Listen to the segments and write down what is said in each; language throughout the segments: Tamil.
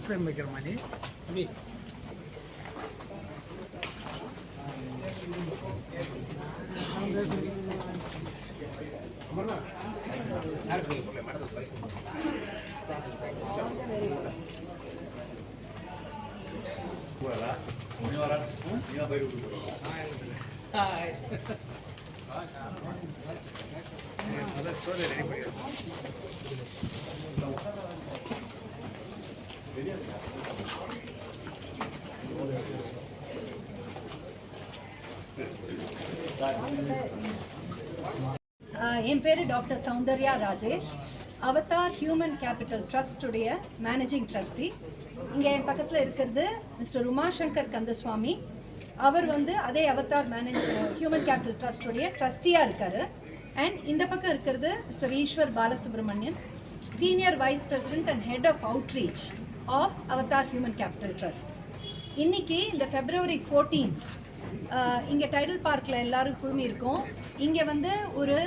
ஃப்ரேம் வைக்கிற மாதிரி அப்படி என் பேர் doctor Soundarya Rajesh, Avatar human capital ட்ரஸ்டுடைய மேனேஜிங் ட்ரஸ்டி. இங்கே என் பக்கத்தில் இருக்கிறது மிஸ்டர் உமாசங்கர் கந்தசுவாமி. அவர் அதே அவதார் ஹியூமன் கேபிட்டல் ட்ரஸ்டுடைய ட்ரஸ்டியாக இருக்கார். அண்ட் இந்த பக்கம் இருக்கிறது mister Eswar Balasubramanian, senior vice president and head of outreach of Avatar human capital trust. இன்னைக்கு இந்த February 14 இங்கே டைடல் பார்க்கில் எல்லாரும் குழுமி இருக்கோம். இங்கே ஒரு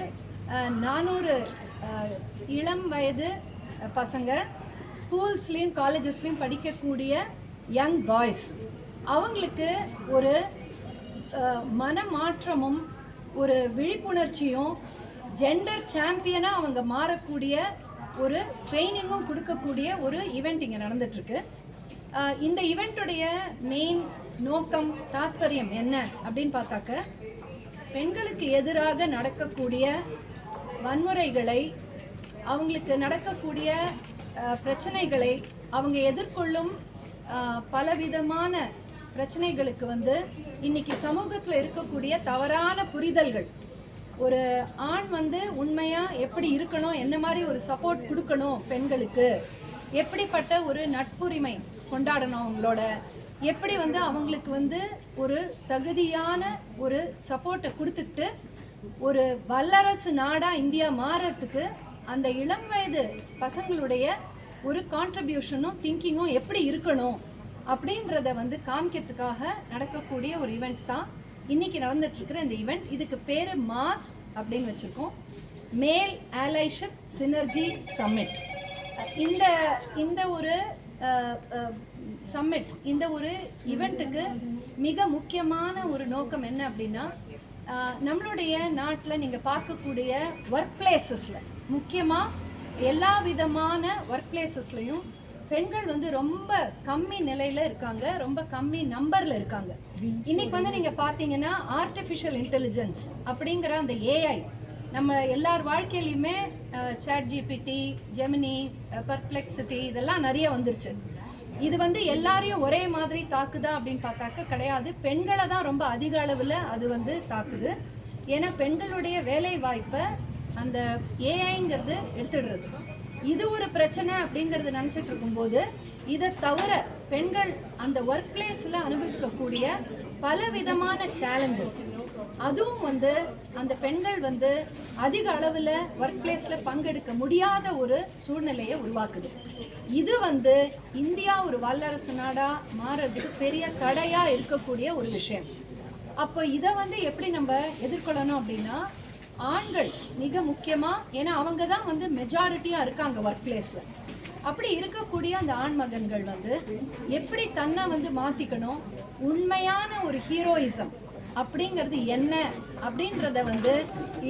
400 இளம் வயது பசங்க, ஸ்கூல்ஸ்லேயும் காலேஜஸ்லேயும் படிக்கக்கூடிய யங் பாய்ஸ், அவங்களுக்கு ஒரு மனமாற்றமும் ஒரு விழிப்புணர்ச்சியும் ஜெண்டர் சாம்பியனாக அவங்க மாறக்கூடிய ஒரு ட்ரைனிங்கும் கொடுக்கக்கூடிய ஒரு ஈவெண்ட் இங்கே நடந்துட்டுருக்கு. இந்த ஈவெண்ட்டுடைய மெயின் நோக்கம், தாத்பரியம் என்ன அப்படின்னு பார்த்தாக்க, பெண்களுக்கு எதிராக நடக்கக்கூடிய வன்முறைகளை, அவங்களுக்கு நடக்கக்கூடிய பிரச்சனைகளை, அவங்க எதிர்கொள்ளும் பலவிதமான பிரச்சனைகளுக்கு இன்னைக்கு சமூகத்தில் இருக்கக்கூடிய தவறான புரிதல்கள், ஒரு ஆண் உண்மையாக எப்படி இருக்கணும், என்ன மாதிரி ஒரு சப்போர்ட் கொடுக்கணும் பெண்களுக்கு, எப்படிப்பட்ட ஒரு நட்புரிமை கொண்டாடணும் அவங்களோட, எப்படி அவங்களுக்கு ஒரு தகுதியான ஒரு சப்போர்ட்டை கொடுத்துட்டு ஒரு வல்லரசு நாடாக இந்தியா மாறத்துக்கு அந்த இளம் வயது பசங்களுடைய ஒரு கான்ட்ரிபியூஷனும் திங்கிங்கும் எப்படி இருக்கணும் அப்படின்றத காமிக்கிறதுக்காக நடக்கக்கூடிய ஒரு ஈவெண்ட் தான் இன்னைக்கு நடந்துட்டுருக்கிற இந்த ஈவெண்ட். இதுக்கு பேர் மாஸ் அப்படின்னு வச்சுருக்கோம், மேல் ஆலைஷிப் சினர்ஜி சம்மிட். இந்த ஒரு சம்மிட், இந்த ஒரு ஈவெண்ட்டுக்கு மிக முக்கியமான ஒரு நோக்கம் என்ன அப்படின்னா, நம்மளுடைய நாட்டில் நீங்கள் பார்க்கக்கூடிய ஒர்க் பிளேசஸில், முக்கியமாக எல்லா விதமான ஒர்க் பிளேசஸ்லையும் பெண்கள் ரொம்ப கம்மி நிலையில் இருக்காங்க, ரொம்ப கம்மி நம்பரில் இருக்காங்க. இன்னைக்கு நீங்கள் பார்த்தீங்கன்னா ஆர்டிஃபிஷியல் இன்டெலிஜென்ஸ் அப்படிங்கிற அந்த ஏஐ நம்ம எல்லார் வாழ்க்கையிலையுமே ChatGPT, ஜெமினி, பர்ப்ளெக்சிட்டி இதெல்லாம் நிறைய வந்துருச்சு. இது எல்லாரையும் ஒரே மாதிரி தாக்குதா அப்படின்னு பார்த்தாக்க கிடையாது. பெண்களை தான் ரொம்ப அதிக அளவில் அது தாக்குது. ஏன்னா பெண்களுடைய வேலை வாய்ப்பை அந்த ஏஐங்கிறது எடுத்துடுறது. இது ஒரு பிரச்சனை அப்படிங்கிறது நினச்சிட்டு இருக்கும்போது, இதை தவிர பெண்கள் அந்த ஒர்க் பிளேஸில் அனுபவிக்கக்கூடிய பல விதமான சேலஞ்சஸ், அதுவும் அந்த பெண்கள் அதிக அளவில் ஒர்க் பிளேஸில் பங்கெடுக்க முடியாத ஒரு சூழ்நிலையை உருவாக்குது. இது இந்தியா ஒரு வல்லரசு நாடாக மாறுறதுக்கு பெரிய தடையாக இருக்கக்கூடிய ஒரு விஷயம். அப்போ இதை எப்படி நம்ம எதிர்கொள்ளணும் அப்படின்னா, ஆண்கள் மிக முக்கியமாக, ஏன்னா அவங்க தான் மெஜாரிட்டியாக இருக்காங்க ஒர்க் பிளேஸில். அப்படி இருக்கக்கூடிய அந்த ஆண் மகன்கள் எப்படி தன்னை மாற்றிக்கணும், உண்மையான ஒரு ஹீரோயிசம் அப்படிங்கிறது என்ன அப்படின்றத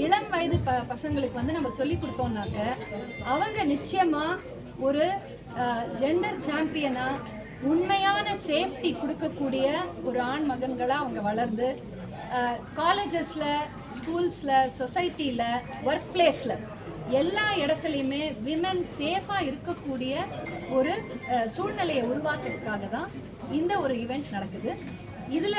இளம் வயது பசங்களுக்கு நம்ம சொல்லி கொடுத்தோம்னாக்க, அவங்க நிச்சயமாக ஒரு ஜெண்டர் சாம்பியனாக உண்மையான சேஃப்டி கொடுக்கக்கூடிய ஒரு ஆண் மகன்களாக அவங்க வளர்ந்து காலேஜஸில், ஸ்கூல்ஸில், சொசைட்டியில், ஒர்க் பிளேஸில் எல்லா இடத்துலையுமே விமன் சேஃபாக இருக்கக்கூடிய ஒரு சூழ்நிலையை உருவாக்குறதுக்காக தான் இந்த ஒரு ஈவெண்ட் நடக்குது. இதில்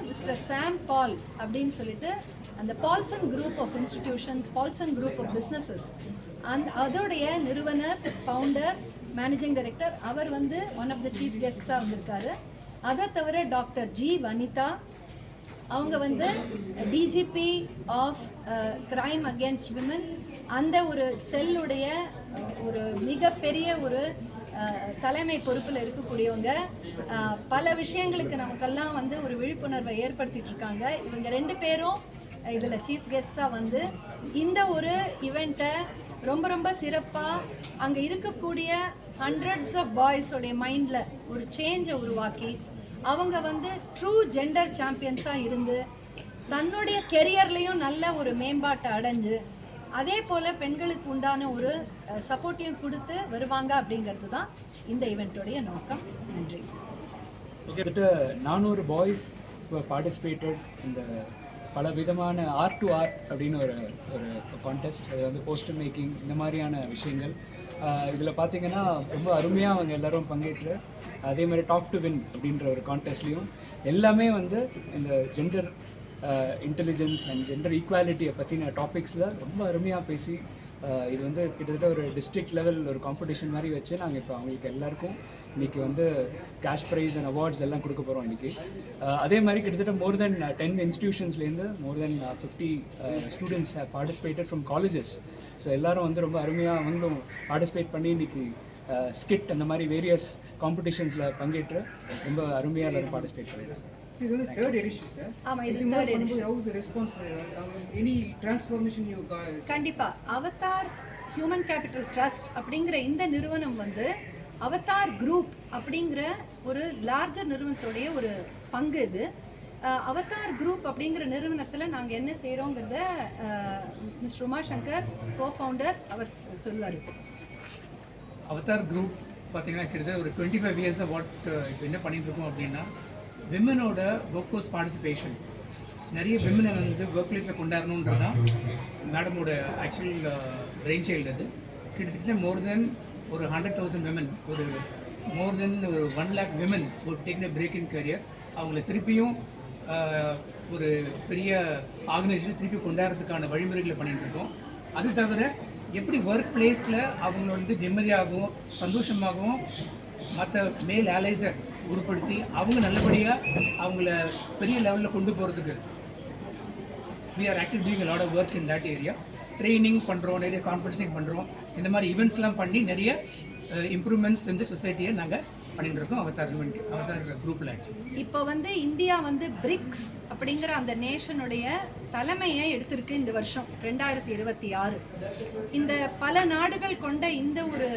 மிஸ்டர் சாம் பால் அப்படின்னு சொல்லிட்டு அந்த Paulson group of institutions, Paulson group of businesses, அதோடைய நிறுவனர், ஃபவுண்டர், மேனேஜிங் டைரக்டர், அவர் ஒன் ஆஃப் த சீஃப் கெஸ்ட்ஸாக வந்திருக்காரு. அதை தவிர டாக்டர் ஜி வனிதா, அவங்க DGP of crime against women, அந்த ஒரு செல்லுடைய ஒரு மிகப்பெரிய ஒரு தலைமை பொறுப்பில் இருக்கக்கூடியவங்க. பல விஷயங்களுக்கு நமக்கெல்லாம் ஒரு விழிப்புணர்வை ஏற்படுத்திட்டு இருக்காங்க. இவங்க 2 பேரும் இதில் சீஃப் கெஸ்டாக இந்த ஒரு ஈவெண்ட்டை ரொம்ப ரொம்ப சிறப்பாக அங்கே இருக்கக்கூடிய ஹண்ட்ரட்ஸ் ஆஃப் பாய்ஸோடைய மைண்டில் ஒரு சேஞ்சை உருவாக்கி அவங்க வந்து ட்ரூ ஜெண்டர் சாம்பியன்ஸாக இருந்து தன்னுடைய கெரியர்லேயும் நல்ல ஒரு மேம்பாட்டை அடைஞ்சு அதே போல் பெண்களுக்கு உண்டான ஒரு சப்போர்ட்டையும் கொடுத்து வருவாங்க அப்படிங்கிறது தான் இந்த ஈவெண்ட்டோடைய நோக்கம். நன்றி. கிட்டத்தட்ட 400 பாய்ஸ் பார்ட்டிசிபேட்டட் இந்த பல விதமான ஆர்ட் டு ஆர்ட் அப்படின்னு ஒரு கான்டெஸ்ட். அது வந்து போஸ்டர் மேக்கிங் இந்த மாதிரியான விஷயங்கள். இதில் பார்த்தீங்கன்னா ரொம்ப அருமையாக அவங்க எல்லோரும் பங்கேற்று அதே மாதிரி டாக் டு வின் அப்படின்ற ஒரு கான்டெஸ்ட்லேயும் எல்லாமே வந்து இந்த ஜெண்டர் இன்டெலிஜென்ஸ் அண்ட் ஜெண்டர் ஈக்குவாலிட்டியை பற்றின டாபிக்ஸில் ரொம்ப அருமையாக பேசி இது வந்து கிட்டத்தட்ட ஒரு டிஸ்ட்ரிக்ட் லெவல் ஒரு காம்படிஷன் மாதிரி வச்சு நாங்கள் இப்போ அவங்களுக்கு எல்லாருக்கும் இன்றைக்கி வந்து கேஷ் ப்ரைஸ் அண்ட் அவார்ட்ஸ் எல்லாம் கொடுக்க போகிறோம் இன்றைக்கி. அதே மாதிரி கிட்டத்தட்ட மோர் தென் 10 இன்ஸ்டிடியூஷன்ஸ்லேருந்து மோர் தென் 50 students participated from colleges. So எல்லோரும் வந்து ரொம்ப அருமையாக அவங்களும் பார்ட்டிசிபேட் பண்ணி இன்றைக்கி ஸ்கிட் அந்த மாதிரி வேரியஸ் காம்படிஷன்ஸில் பங்கேற்று ரொம்ப அருமையாக எல்லோரும் பார்ட்டிசிபேட் பண்ணிடுறாங்க. This is the third edition, sir. ஆமாம், இது third edition. How was the response? Any transformation you got? கண்டிப்பாக அவதார் ஹியூமன் கேபிட்டல் ட்ரஸ்ட் அப்படிங்கிற இந்த நிறுவனம் வந்து அவதார் குரூப் அப்படிங்கிற ஒரு லார்ஜர் நிறுவனத்துடைய ஒரு பங்கு இது. அவதார் குரூப் அப்படிங்கிற நிறுவனத்தில் நாங்கள் என்ன செய்கிறோங்கிறத மிஸ்டர் உமாசங்கர் கோ-ஃபவுண்டர் அவர் சொல்லுவார். அவதார் குரூப் பார்த்தீங்கன்னா கிட்டத்தட்ட ஒரு 25 இயர்ஸாக இப்போ என்ன பண்ணிட்டு இருக்கோம் அப்படின்னா விமனோட ஒர்க் ஃபோர்ஸ் பார்ட்டிசிபேஷன் நிறைய விமனை வந்து ஒர்க் பிளேஸில் கொண்டாடணுன்றதான் மேடமோட ஆக்சுவல் பிரெயின் சைல்டு. அது கிட்டத்தட்ட மோர் தென் ஒரு 100,000 விமன், ஒரு மோர் தென் ஒரு 1 lakh விமன் ஒரு take a break in career அவங்கள திருப்பியும் ஒரு பெரிய ஆர்கனைசேஷன் திருப்பி கொண்டாடுறதுக்கான வழிமுறைகளை பண்ணிகிட்டு இருக்கோம். அது தவிர எப்படி ஒர்க் பிளேஸில் அவங்கள வந்து நிம்மதியாகவும் சந்தோஷமாகவும் மற்ற மேல் அலைஸை உருப்படுத்தி அவங்க நல்லபடியாக அவங்கள பெரிய லெவலில் கொண்டு போகிறதுக்கு we are actually doing a lot of work in that area. Training பண்ணுறோம், நிறைய கான்ஃபரன்சிங் பண்ணுறோம், இந்த மாதிரி ஈவெண்ட்ஸ்லாம் பண்ணி நிறைய இம்ப்ரூவ்மெண்ட்ஸ் இந்த சொசைட்டியை நாங்கள் பண்ணிட்டு இருக்கோம் அவதார் குரூப்பில். இப்போ வந்து இந்தியா வந்து பிரிக்ஸ் அப்படிங்கிற அந்த நேஷனுடைய தலைமையை எடுத்திருக்கு இந்த வருஷம் 2026. இந்த பல நாடுகள் கொண்ட இந்த ஒரு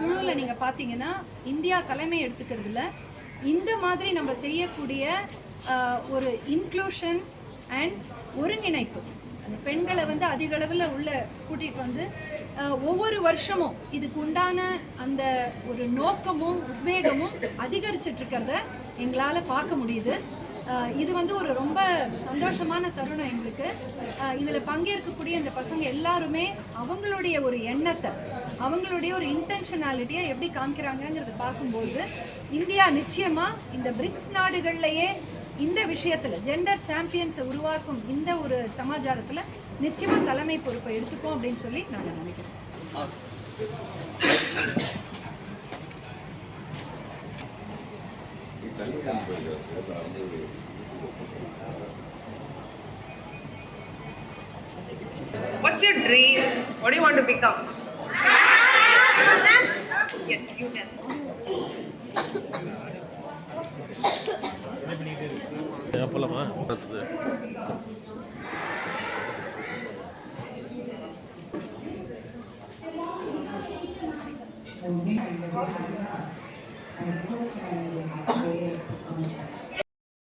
குழுவில் நீங்கள் பார்த்தீங்கன்னா இந்தியா தலைமை எடுத்துக்கிறதுல இந்த மாதிரி நம்ம செய்யக்கூடிய ஒரு இன்க்ளூஷன் அண்ட் ஒருங்கிணைப்பு பெண்களை வந்து அதிக அளவில் உள்ள கூட்டிகிட்டு வந்து ஒவ்வொரு வருஷமும் இதுக்கு உண்டான அந்த ஒரு நோக்கமும் உத்வேகமும் அதிகரிச்சிட்டு இருக்கிறத எங்களால் பார்க்க முடியுது. இது வந்து ஒரு ரொம்ப சந்தோஷமான தருணம் எங்களுக்கு. இதில் பங்கேற்கக்கூடிய இந்த பசங்க எல்லாருமே அவங்களுடைய ஒரு எண்ணத்தை, அவங்களுடைய ஒரு இன்டென்ஷனாலிட்டியை எப்படி காமிக்கிறாங்கங்கிறத பார்க்கும்போது இந்தியா நிச்சயமாக இந்த பிரிக்ஸ் நாடுகள்லையே இந்த விஷயத்தில் ஜெண்டர் சாம்பியன்ஸை உருவாக்கும் இந்த ஒரு சமாச்சாரத்தில் நிச்சயமாக தலைமை பொறுப்பை எடுத்துக்கோம் அப்படின்னு சொல்லி நாங்கள் நினைக்கிறோம். What's your dream? What do you want to become? Yes, you can. போலாமா? பார்த்தது